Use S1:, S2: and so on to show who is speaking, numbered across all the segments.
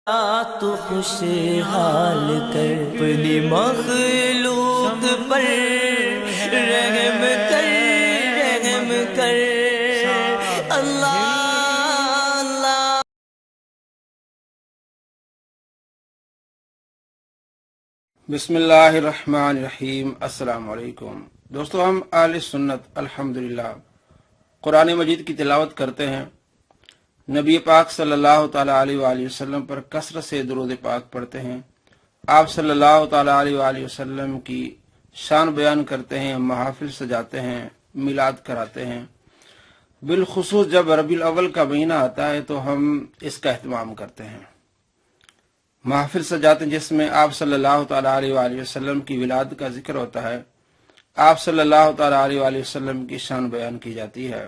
S1: تو خوشحال کر اپنی مخلوق پر رحم کر اللہ اللہ۔
S2: بسم اللہ الرحمن الرحیم۔ السلام علیکم دوستو، ہم اہل سنت الحمدللہ قرآن مجید کی تلاوت کرتے ہیں، نبی پاک صلی اللہ تعالیٰ علیہ وآلہ وسلم پر کثرت سے درود پاک پڑھتے ہیں، آپ صلی اللہ تعالیٰ علیہ وآلہ وسلم کی شان بیان کرتے ہیں، محافل سجاتے ہیں، میلاد کراتے ہیں۔ بالخصوص جب ربیع الاول کا مہینہ آتا ہے تو ہم اس کا اہتمام کرتے ہیں، محافل سجاتے ہیں جس میں آپ صلی اللہ تعالیٰ علیہ وآلہ وسلم کی ولادت کا ذکر ہوتا ہے، آپ صلی اللہ تعالیٰ علیہ وآلہ وسلم کی شان بیان کی جاتی ہے،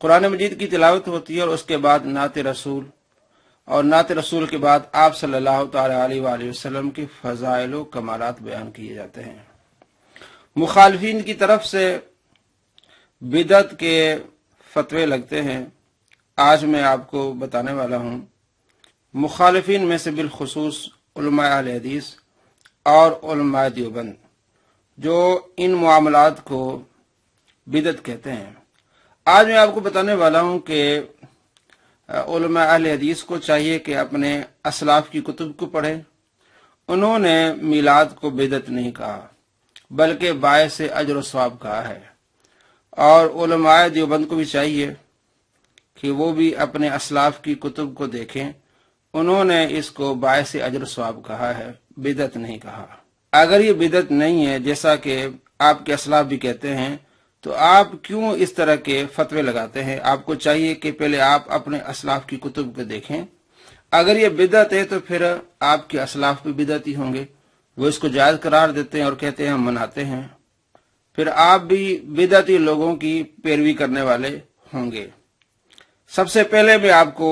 S2: قرآن مجید کی تلاوت ہوتی ہے، اور اس کے بعد نعت رسول، اور نعت رسول کے بعد آپ صلی اللہ تعالیٰ علیہ وآلہ وسلم کی فضائل و کمالات بیان کیے جاتے ہیں۔ مخالفین کی طرف سے بدعت کے فتوے لگتے ہیں، آج میں آپ کو بتانے والا ہوں۔ مخالفین میں سے بالخصوص علماء اہل حدیث اور علماء دیوبند جو ان معاملات کو بدعت کہتے ہیں، آج میں آپ کو بتانے والا ہوں کہ علماء اہل حدیث کو چاہیے کہ اپنے اسلاف کی کتب کو پڑھیں۔ انہوں نے میلاد کو بدعت نہیں کہا بلکہ باعث اجر و ثواب کہا ہے، اور علماء دیوبند کو بھی چاہیے کہ وہ بھی اپنے اسلاف کی کتب کو دیکھیں، انہوں نے اس کو باعث اجر و ثواب کہا ہے، بدعت نہیں کہا۔ اگر یہ بدعت نہیں ہے جیسا کہ آپ کے اسلاف بھی کہتے ہیں تو آپ کیوں اس طرح کے فتوے لگاتے ہیں؟ آپ کو چاہیے کہ پہلے آپ اپنے اسلاف کی کتب کو دیکھیں۔ اگر یہ بدعت ہے تو پھر آپ کے اسلاف بھی بدعتی ہوں گے، وہ اس کو جائز قرار دیتے ہیں اور کہتے ہیں ہم مناتے ہیں، پھر آپ بھی بدعتی لوگوں کی پیروی کرنے والے ہوں گے۔ سب سے پہلے میں آپ کو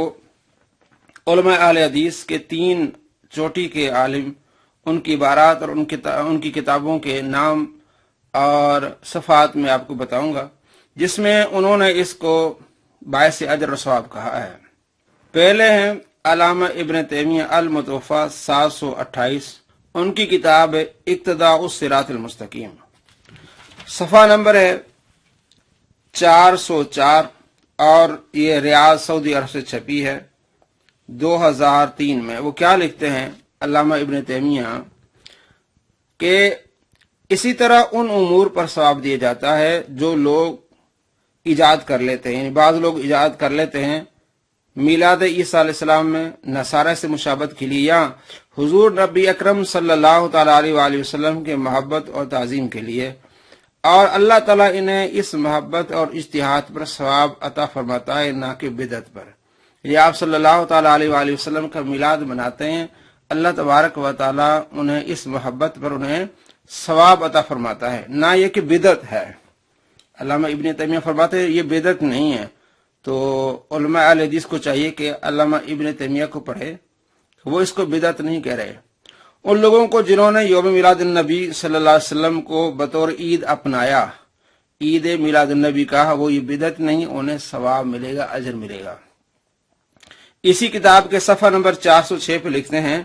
S2: علماء اہل حدیث کے 3 چوٹی کے عالم، ان کی عبارات اور ان کی کتابوں کے نام اور صفحات میں آپ کو بتاؤں گا، جس میں انہوں نے اس کو باعث اجر و ثواب کہا ہے۔ پہلے ہیں علامہ ابن تیمیہ المتوفی 728، ان کی کتاب اقتداء الصراط المستقیم، صفحہ نمبر ہے 404، اور یہ ریاض سعودی عرب سے چھپی ہے 2003 میں۔ وہ کیا لکھتے ہیں علامہ ابن تیمیہ کہ اسی طرح ان امور پر ثواب دیا جاتا ہے جو لوگ ایجاد کر لیتے ہیں، یعنی بعض لوگ ایجاد کر لیتے ہیں میلاد عیسیٰ علیہ السلام میں نصارہ سے مشابہت کے لیے، یا حضور نبی اکرم صلی اللہ تعالیٰ علیہ وآلہ وسلم کے محبت اور تعظیم کے لیے، اور اللہ تعالیٰ انہیں اس محبت اور اجتہاد پر ثواب عطا فرماتا ہے، نہ کہ بدعت پر۔ یہ آپ صلی اللہ تعالیٰ علیہ وآلہ وسلم کا میلاد مناتے ہیں، اللہ تبارک و تعالیٰ انہیں اس محبت پر انہیں ثواب عطا فرماتا ہے، نہ یہ کہ بدعت ہے۔ علامہ ابن تیمیہ فرماتے ہیں یہ بدعت نہیں ہے، تو علماء اہل حدیث کو چاہیے کہ علامہ ابن تیمیہ کو پڑھے، وہ اس کو بدعت نہیں کہہ رہے۔ ان لوگوں کو جنہوں نے یوم میلاد النبی صلی اللہ علیہ وسلم کو بطور عید اپنایا، عید میلاد النبی کہا، وہ یہ بدعت نہیں، انہیں ثواب ملے گا، اجر ملے گا۔ اسی کتاب کے صفحہ نمبر 406 پہ لکھتے ہیں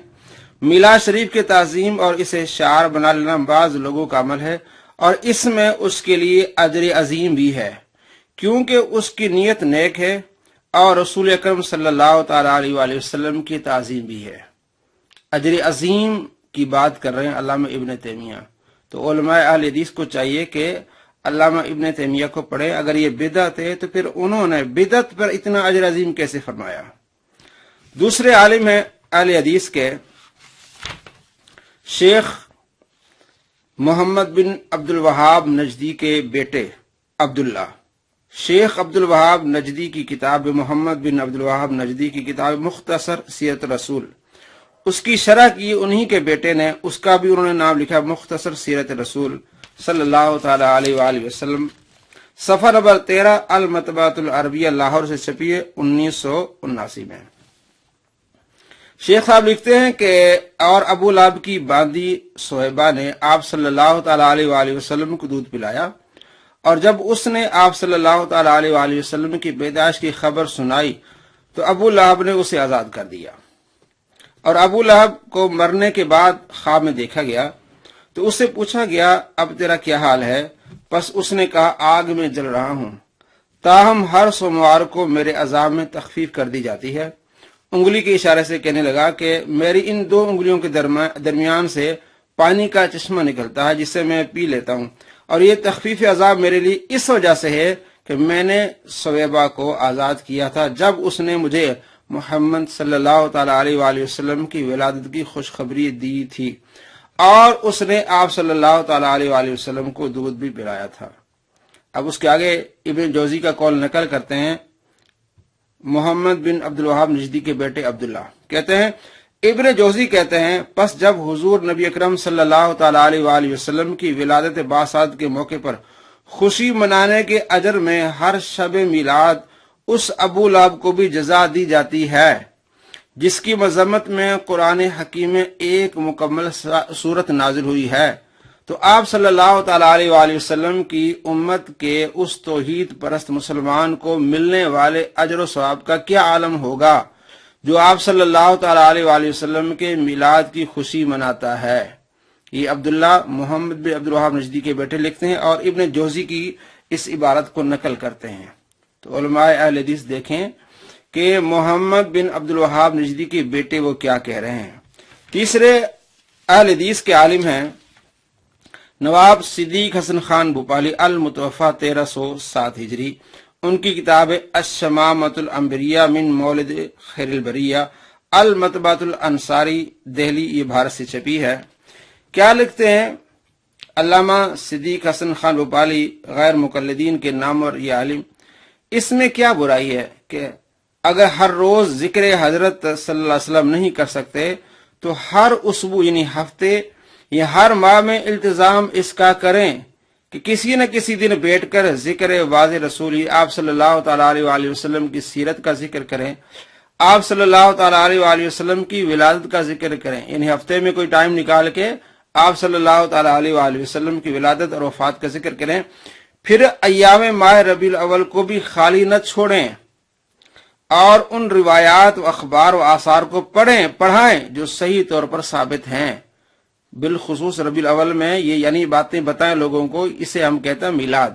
S2: میلاد شریف کے تعظیم اور اسے شعار بنا لینا بعض لوگوں کا عمل ہے، اور اس میں اس کے لیے اجر عظیم بھی ہے، کیونکہ اس کی نیت نیک ہے اور رسول اکرم صلی اللہ تعالیٰ علیہ وآلہ وسلم کی تعظیم بھی ہے۔ اجر عظیم کی بات کر رہے ہیں علامہ ابن تیمیہ، تو علماء اہل حدیث کو چاہیے کہ علامہ ابن تیمیہ کو پڑھے۔ اگر یہ بدعت ہے تو پھر انہوں نے بدعت پر اتنا اجر عظیم کیسے فرمایا؟ دوسرے عالم ہیں اہل حدیث کے شیخ محمد بن عبد الوہاب نجدی کے بیٹے عبداللہ، شیخ عبد الوہاب نجدی کی کتاب محمد بن عبد الوہاب نجدی کی کتاب مختصر سیرت رسول، اس کی شرح کی انہی کے بیٹے نے، اس کا بھی انہوں نے نام لکھا مختصر سیرت رسول صلی اللہ تعالی علیہ وآلہ وسلم، صفحہ نمبر 13، المطبعۃ العربیہ لاہور سے چھپی ہے 1979 میں۔ شیخ صاحب لکھتے ہیں کہ اور ابو لہب کی باندی صہیبہ نے آپ صلی اللہ تعالیٰ علیہ وآلہ وسلم کو دودھ پلایا، اور جب اس نے آپ صلی اللہ تعالیٰ علیہ وآلہ وسلم کی پیدائش کی خبر سنائی تو ابو لہب نے اسے آزاد کر دیا۔ اور ابو لہب کو مرنے کے بعد خواب میں دیکھا گیا تو اس سے پوچھا گیا اب تیرا کیا حال ہے؟ پس اس نے کہا آگ میں جل رہا ہوں، تاہم ہر سوموار کو میرے عذاب میں تخفیف کر دی جاتی ہے۔ انگلی کے اشارے سے کہنے لگا کہ میری ان دو انگلیوں کے درمیان سے پانی کا چشمہ نکلتا ہے جسے میں پی لیتا ہوں، اور یہ تخفیف عذاب میرے لیے اس وجہ سے ہے کہ میں نے سویبہ کو آزاد کیا تھا جب اس نے مجھے محمد صلی اللہ تعالی علیہ وآلہ وسلم کی ولادت کی خوشخبری دی تھی، اور اس نے آپ صلی اللہ تعالی علیہ وآلہ وسلم کو دودھ بھی پلایا تھا۔ اب اس کے آگے ابن جوزی کا قول نقل کرتے ہیں، محمد بن عبد الوہاب نجدی کے بیٹے عبداللہ کہتے ہیں، ابن جوزی کہتے ہیں پس جب حضور نبی اکرم صلی اللہ تعالی علیہ وآلہ وسلم کی ولادت باسعادت کے موقع پر خوشی منانے کے اجر میں ہر شب میلاد اس ابو لہب کو بھی جزا دی جاتی ہے جس کی مذمت میں قرآن حکیم میں ایک مکمل صورت نازل ہوئی ہے، تو آپ صلی اللہ تعالی علیہ وآلہ وسلم کی امت کے اس توحید پرست مسلمان کو ملنے والے اجر و ثواب کا کیا عالم ہوگا جو آپ صلی اللہ تعالی علیہ وآلہ وسلم کے میلاد کی خوشی مناتا ہے۔ یہ عبداللہ محمد بن عبد الوہاب نجدی کے بیٹے لکھتے ہیں اور ابن جوزی کی اس عبارت کو نقل کرتے ہیں۔ تو علماء اہل حدیث دیکھیں کہ محمد بن عبد الوہاب نجدی کے بیٹے وہ کیا کہہ رہے ہیں۔ تیسرے اہل حدیث کے عالم ہیں نواب صدیق حسن خان بھوپالی المتوفی 1307 ہجری، ان کی کتاب الشمامۃ الانبریہ من مولد خیر البریہ المطبعۃ الانصاری دہلی، یہ بھارت سے چھپی ہے۔ کیا لکھتے ہیں علامہ صدیق حسن خان بھوپالی غیر مقلدین کے نامور یہ عالم، اس میں کیا برائی ہے کہ اگر ہر روز ذکر حضرت صلی اللہ علیہ وسلم نہیں کر سکتے تو ہر اسبوع یعنی ہفتے یا ہر ماہ میں التزام اس کا کریں کہ کسی نہ کسی دن بیٹھ کر ذکر واضح رسولی آپ صلی اللہ تعالی علیہ وآلہ وسلم کی سیرت کا ذکر کریں، آپ صلی اللہ تعالی علیہ وآلہ وسلم کی ولادت کا ذکر کریں، یعنی ہفتے میں کوئی ٹائم نکال کے آپ صلی اللہ تعالی علیہ وآلہ وسلم کی ولادت اور وفات کا ذکر کریں۔ پھر ایام ماہ ربیع الاول کو بھی خالی نہ چھوڑیں اور ان روایات و اخبار و آثار کو پڑھائیں جو صحیح طور پر ثابت ہیں، بالخصوص ربیع الاول میں یہ یعنی باتیں بتائیں لوگوں کو، اسے ہم کہتے ہیں میلاد۔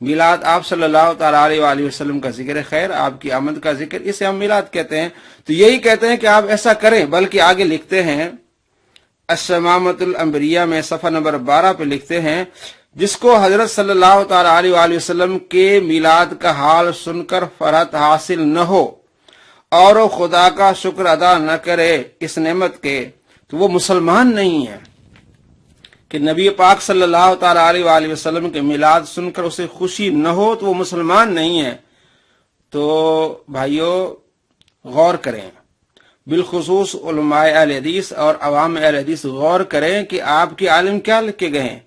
S2: میلاد آپ صلی اللہ تعالی علیہ وآلہ وسلم کا ذکر خیر، آپ کی آمد کا ذکر، اسے ہم میلاد کہتے ہیں۔ تو یہی کہتے ہیں کہ آپ ایسا کریں، بلکہ آگے لکھتے ہیں الشمامۃ الانبریہ میں صفحہ نمبر 12 پہ لکھتے ہیں، جس کو حضرت صلی اللہ تعالی علیہ وآلہ وسلم کے میلاد کا حال سن کر فرحت حاصل نہ ہو اور وہ خدا کا شکر ادا نہ کرے اس نعمت کے، تو وہ مسلمان نہیں ہے۔ کہ نبی پاک صلی اللہ تعالی علیہ وآلہ وسلم کے میلاد سن کر اسے خوشی نہ ہو تو وہ مسلمان نہیں ہے۔ تو بھائیو غور کریں، بالخصوص علماء اہل حدیث اور عوام اہل حدیث غور کریں کہ آپ کے عالم کیا لکھ کے گئے ہیں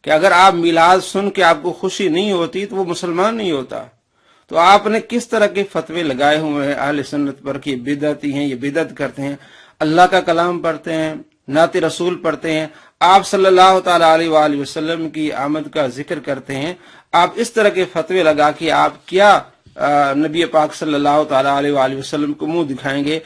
S2: کہ اگر آپ میلاد سن کے آپ کو خوشی نہیں ہوتی تو وہ مسلمان نہیں ہوتا۔ تو آپ نے کس طرح کے فتوے لگائے ہوئے ہیں اہل سنت پر کہ بدعتی ہیں، یہ بدعت کرتے ہیں، اللہ کا کلام پڑھتے ہیں، نعت رسول پڑھتے ہیں، آپ صلی اللہ تعالی علیہ وآلہ وسلم کی آمد کا ذکر کرتے ہیں۔ آپ اس طرح کے فتوے لگا کہ آپ کیا نبی پاک صلی اللہ تعالی علیہ وآلہ وسلم کو منہ دکھائیں گے؟